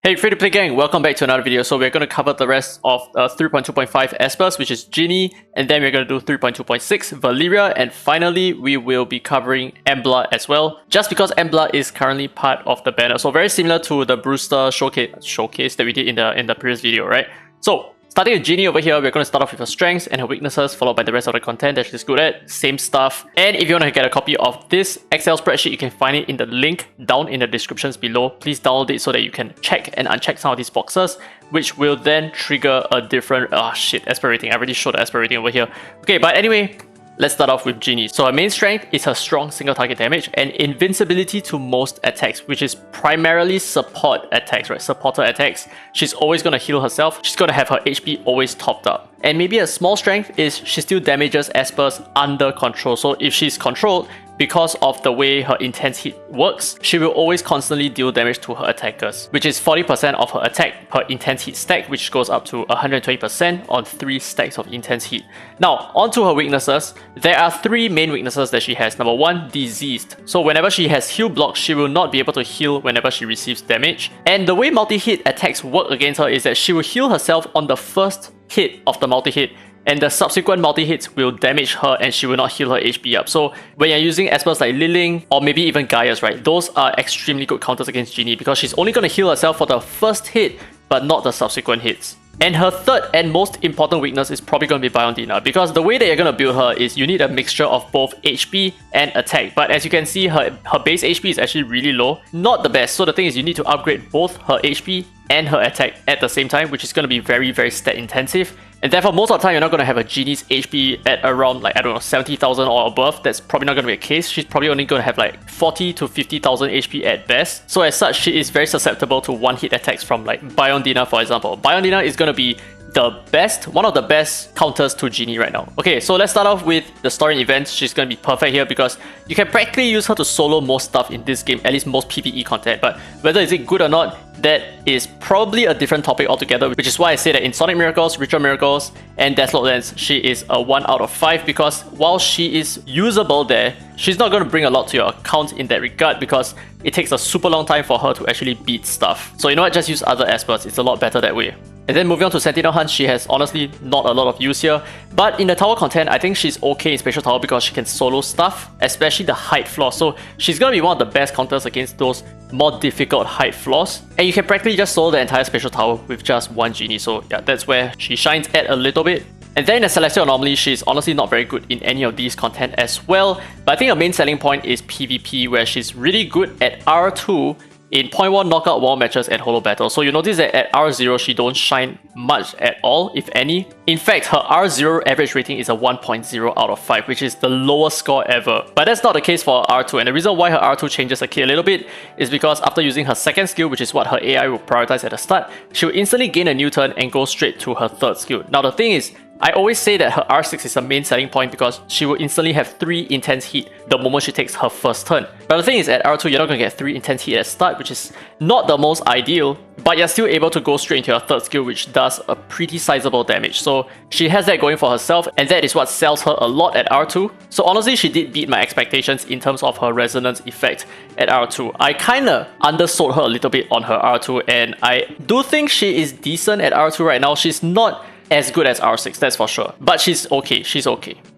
Hey free-to-play gang, welcome back to another video. So we're going to cover the rest of 3.2.5 Espers, which is Ginny, and then we're going to do 3.2.6 Valeria, and finally we will be covering Embla as well, just because Embla is currently part of the banner. So very similar to the Brewster showcase that we did in the previous video, right? So starting with Ginny over here, we're going to start off with her strengths and her weaknesses, followed by the rest of the content that she's good at, same stuff. And if you want to get a copy of this Excel spreadsheet, you can find it in the link down in the descriptions below. Please download it so that you can check and uncheck some of these boxes, which will then trigger a different, Esper rating. I already showed the Esper rating over here. Okay, but anyway, let's start off with Ginny. So her main strength is her strong single target damage and invincibility to most attacks, which is primarily support attacks, right? Supporter attacks. She's always going to heal herself. She's going to have her HP always topped up. And maybe a small strength is she still damages Espers under control. So if she's controlled, because of the way her intense hit works, she will always constantly deal damage to her attackers, which is 40% of her attack per intense hit stack, which goes up to 120% on 3 stacks of intense hit. Now, onto her weaknesses. There are 3 main weaknesses that she has. Number 1, diseased. So whenever she has heal block, she will not be able to heal whenever she receives damage. And the way multi-hit attacks work against her is that she will heal herself on the first hit of the multi-hit, and the subsequent multi-hits will damage her and she will not heal her HP up. So when you're using Espers like Liling or maybe even Gaia's, right, those are extremely good counters against Ginny because she's only going to heal herself for the first hit but not the subsequent hits. And her third and most important weakness is probably going to be Biondina, because the way that you're going to build her is you need a mixture of both HP and attack. But as you can see, her base HP is actually really low. Not the best. So the thing is you need to upgrade both her HP and her attack at the same time, which is going to be very, very stat intensive. And therefore, most of the time, you're not going to have a Ginny's HP at around, like, I don't know, 70,000 or above. That's probably not going to be a case. She's probably only going to have like 40 to 50,000 HP at best. So as such, she is very susceptible to one-hit attacks from like Biondina, for example. Biondina is going to be one of the best counters to Ginny right now. Okay, so let's start off with the story and events. She's going to be perfect here because you can practically use her to solo most stuff in this game, at least most PvE content. But whether is it good or not, that is probably a different topic altogether, which is why I say that in Sonic Miracles, Ritual Miracles, and Deathlock Lens, she is a 1 out of 5 because while she is usable there, she's not going to bring a lot to your account in that regard because it takes a super long time for her to actually beat stuff. So you know what, just use other Espers, it's a lot better that way. And then moving on to Sentinel Hunt, she has honestly not a lot of use here. But in the tower content, I think she's okay in Spatial Tower because she can solo stuff, especially the height floors. So she's going to be one of the best counters against those more difficult height floors. And you can practically just solo the entire Spatial Tower with just one Ginny. So yeah, that's where she shines at a little bit. And then in the Celestial Anomaly, she's honestly not very good in any of these content as well. But I think her main selling point is PvP, where she's really good at R2 in 0.1 knockout wall matches and holo battle. So you notice that at R0 she don't shine much at all, if any. In fact, her R0 average rating is a 1.0 out of 5, which is the lowest score ever. But that's not the case for her R2, and the reason why her R2 changes a little bit is because after using her second skill, which is what her AI will prioritize at the start, she will instantly gain a new turn and go straight to her third skill. Now the thing is, I always say that her R6 is a main selling point because she will instantly have 3 intense hit the moment she takes her first turn. But the thing is, at R2 you're not going to get 3 intense hit at the start, which is not the most ideal, but you're still able to go straight into your third skill, which does a pretty sizable damage. So she has that going for herself, and that is what sells her a lot at R2. So honestly, she did beat my expectations in terms of her resonance effect at R2. I kinda undersold her a little bit on her R2, and I do think she is decent at R2 right now. She's not as good as R6, that's for sure. But she's okay,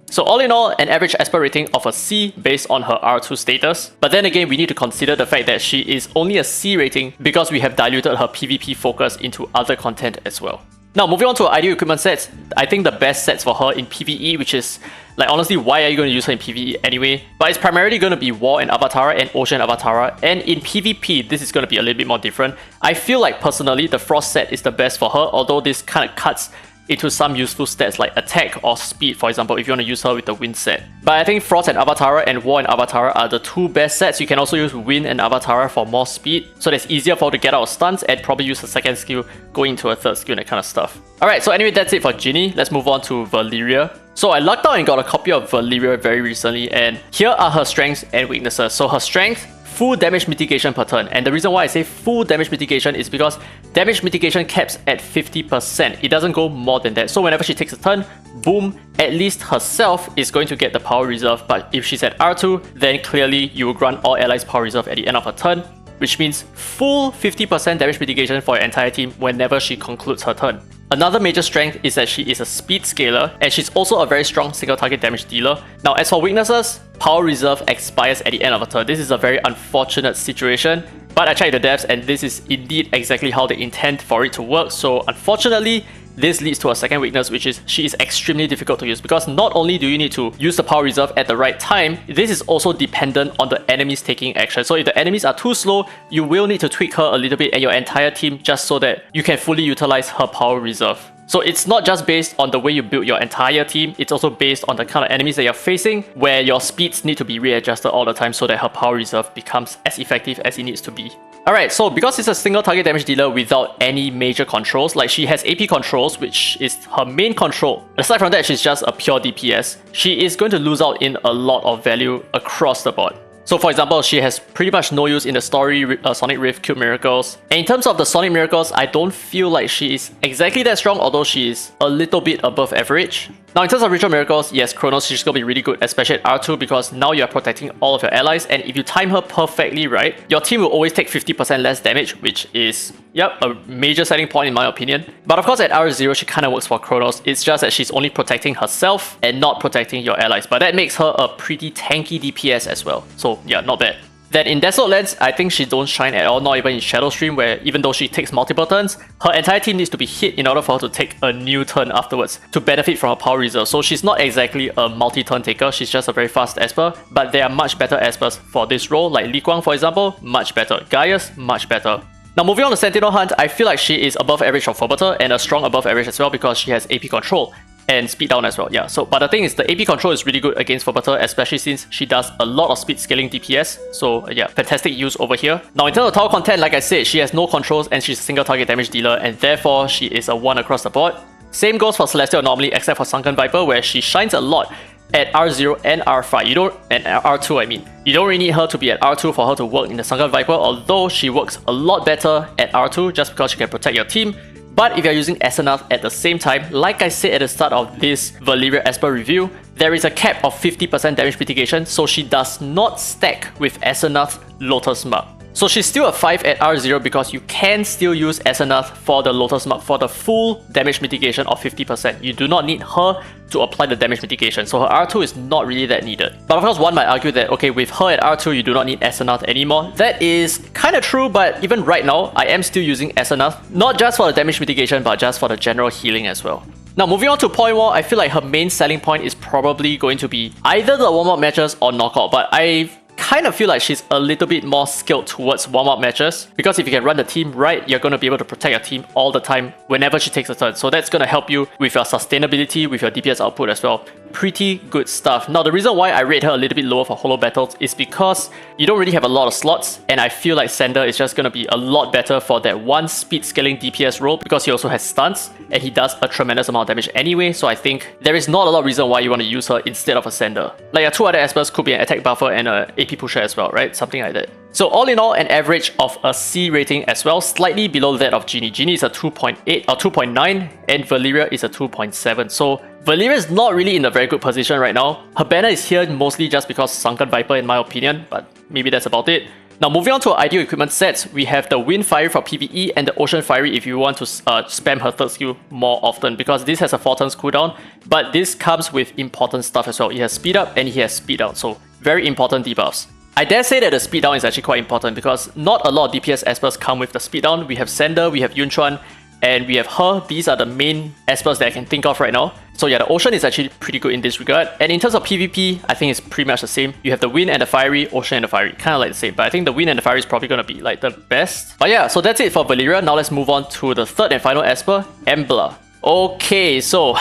So all in all, an average Esper rating of a C based on her R2 status. But then again, we need to consider the fact that she is only a C rating because we have diluted her PvP focus into other content as well. Now moving on to her ideal equipment sets, I think the best sets for her in PvE, which is, like, honestly, why are you going to use her in PvE anyway? But it's primarily going to be War and Avatara and Ocean Avatara, and in PvP, this is going to be a little bit more different. I feel like personally, the Frost set is the best for her, although this kind of cuts into some useful stats like attack or speed, for example, if you want to use her with the Wind set. But I think Frost and Avatara and War and Avatara are the 2 best sets. You can also use Wind and Avatara for more speed, so that's easier for her to get out of stunts and probably use the second skill, going into a third skill and that kind of stuff. Alright, so anyway, that's it for Ginny. Let's move on to Valeria. So I lucked out and got a copy of Valeria very recently, and here are her strengths and weaknesses. So her strength, full damage mitigation per turn. And the reason why I say full damage mitigation is because damage mitigation caps at 50%. It doesn't go more than that. So whenever she takes a turn, boom, at least herself is going to get the power reserve. But if she's at R2, then clearly you will grant all allies power reserve at the end of her turn. which means full 50% damage mitigation for your entire team whenever she concludes her turn. Another major strength is that she is a speed scaler, and she's also a very strong single target damage dealer. Now, as for weaknesses, Power Reserve expires at the end of a turn. This is a very unfortunate situation, but I checked the devs and this is indeed exactly how they intend for it to work. So unfortunately, this leads to a second weakness, which is she is extremely difficult to use, because not only do you need to use the Power Reserve at the right time, this is also dependent on the enemies taking action. So if the enemies are too slow, you will need to tweak her a little bit and your entire team just so that you can fully utilize her Power Reserve. So it's not just based on the way you build your entire team, it's also based on the kind of enemies that you're facing, where your speeds need to be readjusted all the time so that her Power Reserve becomes as effective as it needs to be. Alright, so because it's a single target damage dealer without any major controls, like she has AP controls, which is her main control. Aside from that, she's just a pure DPS. She is going to lose out in a lot of value across the board. So for example, she has pretty much no use in the story Sonic Rift Cube Miracles. And in terms of the Sonic Miracles, I don't feel like she is exactly that strong, although she is a little bit above average. Now in terms of Ritual Miracles, yes, Chronos, she's gonna be really good, especially at R2, because now you're protecting all of your allies, and if you time her perfectly right, your team will always take 50% less damage, which is, yep, a major selling point in my opinion. But of course at R0, she kind of works for Chronos. It's just that she's only protecting herself and not protecting your allies, but that makes her a pretty tanky DPS as well. So yeah, not bad. Then in Desolate Lands, I think she don't shine at all, not even in Shadow Stream, where even though she takes multiple turns, her entire team needs to be hit in order for her to take a new turn afterwards to benefit from her Power Reserve. So she's not exactly a multi-turn taker, she's just a very fast Esper, but there are much better Espers for this role, like Li Guang for example, much better. Gaius, much better. Now moving on to Sentinel Hunt, I feel like she is above average for Better and a strong above average as well because she has AP control and speed down as well. Yeah, so but the thing is the AP control is really good against Better, especially since she does a lot of speed scaling DPS. So yeah, fantastic use over here. Now in terms of tower content, like I said, she has no controls and she's a single target damage dealer, and therefore she is a 1 across the board. Same goes for Celestial Anomaly except for Sunken Viper, where she shines a lot at R0 and R5. And R2 I mean. You don't really need her to be at R2 for her to work in the Sunken Viper, although she works a lot better at R2 just because she can protect your team. But if you're using Asenath at the same time, like I said at the start of this Valeria Esper review, there is a cap of 50% damage mitigation, so she does not stack with Asenath Lotus Mark. So she's still a 5 at R0 because you can still use Asenath for the Lotus Mark for the full damage mitigation of 50%. You do not need her to apply the damage mitigation, so her R2 is not really that needed. But of course, one might argue that, okay, with her at R2, you do not need Asenath anymore. That is kind of true, but even right now, I am still using Asenath, not just for the damage mitigation, but just for the general healing as well. Now moving on to Point War, I feel like her main selling point is probably going to be either the warm-up matches or knockout, but I kind of feel like she's a little bit more skilled towards warm-up matches, because if you can run the team right, you're going to be able to protect your team all the time whenever she takes a turn. So that's going to help you with your sustainability, with your DPS output as well. Pretty good stuff. Now the reason why I rate her a little bit lower for Holo Battles is because you don't really have a lot of slots, and I feel like Sander is just going to be a lot better for that one speed scaling DPS role because he also has stunts and he does a tremendous amount of damage anyway. So I think there is not a lot of reason why you want to use her instead of a Sander. Like your two other Espers could be an attack buffer and an AP pusher as well, right? Something like that. So all in all, an average of a C rating as well, slightly below that of Ginny. Ginny is a 2.8 or 2.9 and Valeria is a 2.7. So Valeria is not really in a very good position right now. Her banner is here mostly just because Sunken Viper in my opinion, but maybe that's about it. Now moving on to our ideal equipment sets, we have the Wind Fiery for PvE and the Ocean Fiery if you want to spam her third skill more often, because this has a 4 turns cooldown, but this comes with important stuff as well. It has speed up and it has speed down, so very important debuffs. I dare say that the speed down is actually quite important because not a lot of DPS Espers come with the speed down. We have Sander, we have Yunchuan, and we have her. These are the main Espers that I can think of right now. So yeah, the Ocean is actually pretty good in this regard. And in terms of PvP, I think it's pretty much the same. You have the Wind and the Fiery, Ocean and the Fiery. Kind of like the same, but I think the Wind and the Fiery is probably going to be like the best. But yeah, so that's it for Valeria. Now let's move on to the third and final Esper, Embla. Okay, so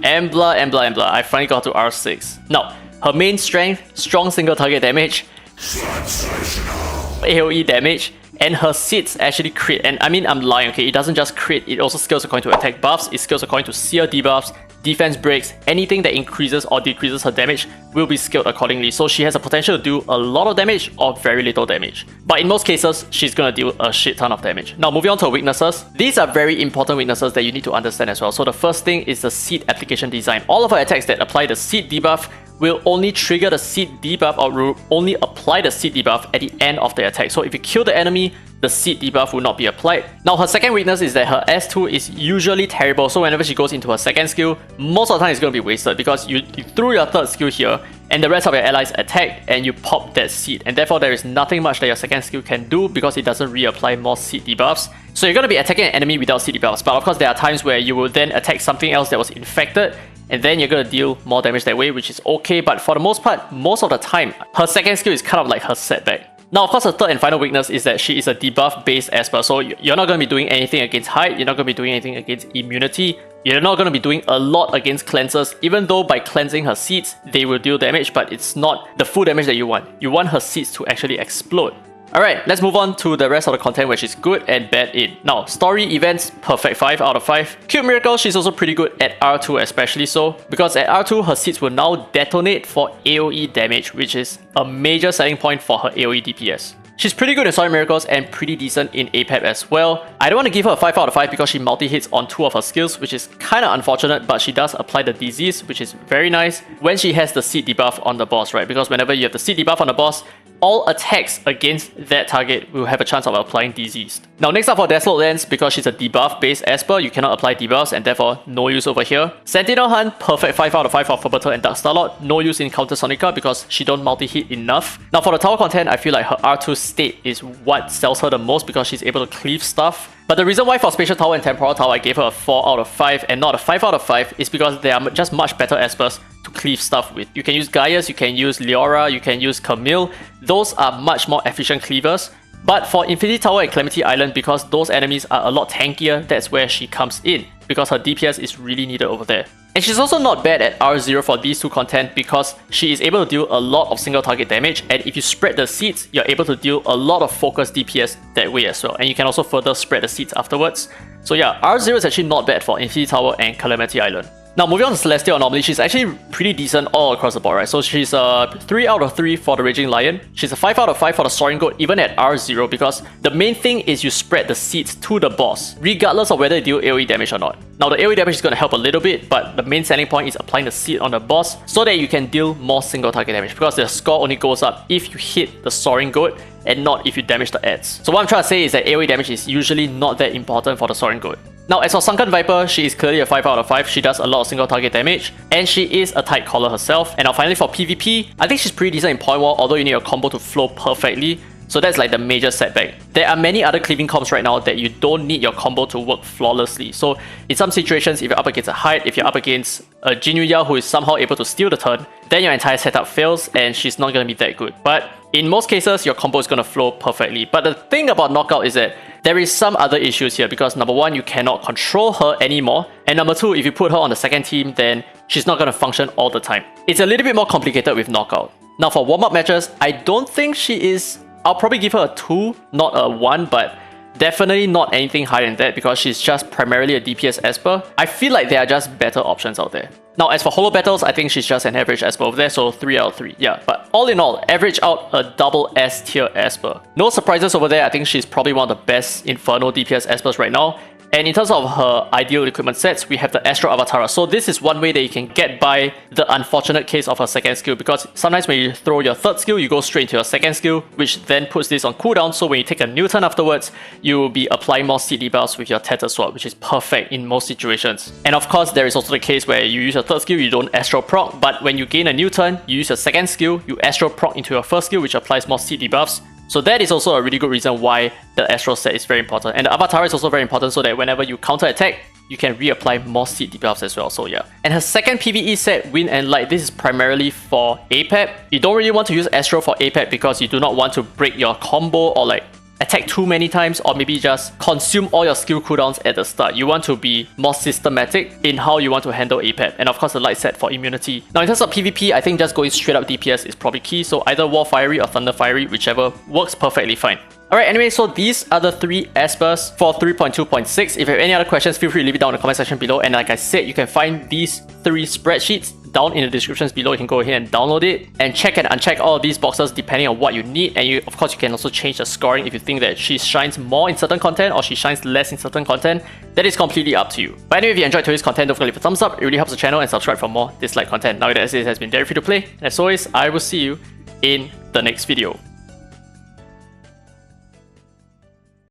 Embla. I finally got to R6. Now, her main strength, strong single target damage, AoE damage, and her seeds actually crit. And I mean, I'm lying, okay? It doesn't just crit, it also scales according to attack buffs, it scales according to seer debuffs, defense breaks. Anything that increases or decreases her damage will be scaled accordingly. So she has a potential to do a lot of damage or very little damage. But in most cases, she's gonna deal a shit ton of damage. Now moving on to her weaknesses. These are very important weaknesses that you need to understand as well. So the first thing is the seed application design. All of her attacks that apply the seed debuff will only trigger the seed debuff or will only apply the seed debuff at the end of the attack. So if you kill the enemy, the seed debuff will not be applied. Now her second weakness is that her S2 is usually terrible, so whenever she goes into her second skill, most of the time it's going to be wasted because you threw your third skill here and the rest of your allies attack and you pop that seed, and therefore there is nothing much that your second skill can do because it doesn't reapply more seed debuffs. So you're going to be attacking an enemy without seed debuffs, but of course there are times where you will then attack something else that was infected and then you're going to deal more damage that way, which is okay, but for the most part, most of the time, her second skill is kind of like her setback. Now, of course, her third and final weakness is that she is a debuff-based Esper, so you're not going to be doing anything against height, you're not going to be doing anything against immunity, you're not going to be doing a lot against cleansers, even though by cleansing her seeds, they will deal damage, but it's not the full damage that you want. You want her seeds to actually explode. Alright, let's move on to the rest of the content, which is good and bad in. Now, story events, perfect 5 out of 5. Cute Miracle, she's also pretty good at R2 especially so, because at R2, her seeds will now detonate for AoE damage, which is a major selling point for her AoE DPS. She's pretty good in Story Miracles and pretty decent in APEP as well. I don't want to give her a 5 out of 5 because she multi-hits on 2 of her skills, which is kinda unfortunate, but she does apply the disease, which is very nice when she has the seed debuff on the boss, right? Because whenever you have the seed debuff on the boss, all attacks against that target will have a chance of applying disease. Now next up for Desolate Lens, because she's a debuff based Esper, you cannot apply debuffs and therefore no use over here. Sentinel Hunt, perfect 5 out of 5 for Furbattle and Dark Starlord, no use in Counter Sonica because she don't multi-hit enough. Now for the tower content, I feel like her R2 state is what sells her the most because she's able to cleave stuff. But the reason why for Spatial Tower and Temporal Tower I gave her a 4 out of 5 and not a 5 out of 5 is because they are just much better Espers to cleave stuff with. You can use Gaius, you can use Leora, you can use Camille. Those are much more efficient cleavers. But for Infinity Tower and Calamity Island, because those enemies are a lot tankier, that's where she comes in, because her DPS is really needed over there. And she's also not bad at R0 for these two content because she is able to deal a lot of single target damage, and if you spread the seeds, you're able to deal a lot of focused DPS that way as well, and you can also further spread the seeds afterwards. So yeah, R0 is actually not bad for Infinity Tower and Calamity Island. Now moving on to Celestial Anomaly, she's actually pretty decent all across the board, right? So she's a 3 out of 3 for the Raging Lion. She's a 5 out of 5 for the Soaring Goat, even at R0, because the main thing is you spread the seeds to the boss, regardless of whether you deal AoE damage or not. Now the AoE damage is going to help a little bit, but the main selling point is applying the seed on the boss so that you can deal more single target damage, because the score only goes up if you hit the Soaring Goat and not if you damage the ads. So what I'm trying to say is that AoE damage is usually not that important for the Soaring Goat. Now as for Sunken Viper, she is clearly a 5 out of 5, she does a lot of single target damage, and she is a tight caller herself. And now finally for PvP, I think she's pretty decent in Point Wall, although you need your combo to flow perfectly. So that's like the major setback. There are many other cleaving comps right now that you don't need your combo to work flawlessly. So in some situations, if you're up against a Hyde, if you're up against a Jinuya who is somehow able to steal the turn, then your entire setup fails and she's not going to be that good. But in most cases, your combo is going to flow perfectly. But the thing about Knockout is that there is some other issues here because number one, you cannot control her anymore. And number two, if you put her on the second team, then she's not going to function all the time. It's a little bit more complicated with Knockout. Now for warm-up matches, I don't think she is... I'll probably give her a 2, not a 1, but definitely not anything higher than that because she's just primarily a DPS Esper. I feel like there are just better options out there. Now as for Holo Battles, I think she's just an average Esper over there, so 3 out of 3. Yeah, but all in all, average out a double S tier Esper. No surprises over there, I think she's probably one of the best Inferno DPS Espers right now. And in terms of her ideal equipment sets, we have the Astro Avatara. So this is one way that you can get by the unfortunate case of her second skill, because sometimes when you throw your third skill, you go straight into your second skill, which then puts this on cooldown. So when you take a new turn afterwards, you will be applying more seed debuffs with your Tattered Sword, which is perfect in most situations. And of course, there is also the case where you use your third skill, you don't Astro proc, but when you gain a new turn, you use your second skill, you Astro proc into your first skill, which applies more seed debuffs. So that is also a really good reason why the Astro set is very important. And the Avatar is also very important so that whenever you counter attack, you can reapply more seed debuffs as well, so yeah. And her second PvE set, Wind and Light, this is primarily for APEP. You don't really want to use Astro for APEP because you do not want to break your combo or like attack too many times, or maybe just consume all your skill cooldowns at the start. You want to be more systematic in how you want to handle APEP, and of course the light set for immunity. Now in terms of PvP, I think just going straight up DPS is probably key, so either War Fiery or Thunder Fiery, whichever, works perfectly fine. Alright, anyway, so these are the 3 Espers for 3.2.6. If you have any other questions, feel free to leave it down in the comment section below. And like I said, you can find these 3 spreadsheets down in the descriptions below. You can go ahead and download it and check and uncheck all of these boxes depending on what you need. And of course, you can also change the scoring if you think that she shines more in certain content or she shines less in certain content. That is completely up to you. But anyway, if you enjoyed today's content, don't forget to leave a thumbs up. It really helps the channel, and subscribe for more Dislyte content. Now that it has been very free to play. And as always, I will see you in the next video.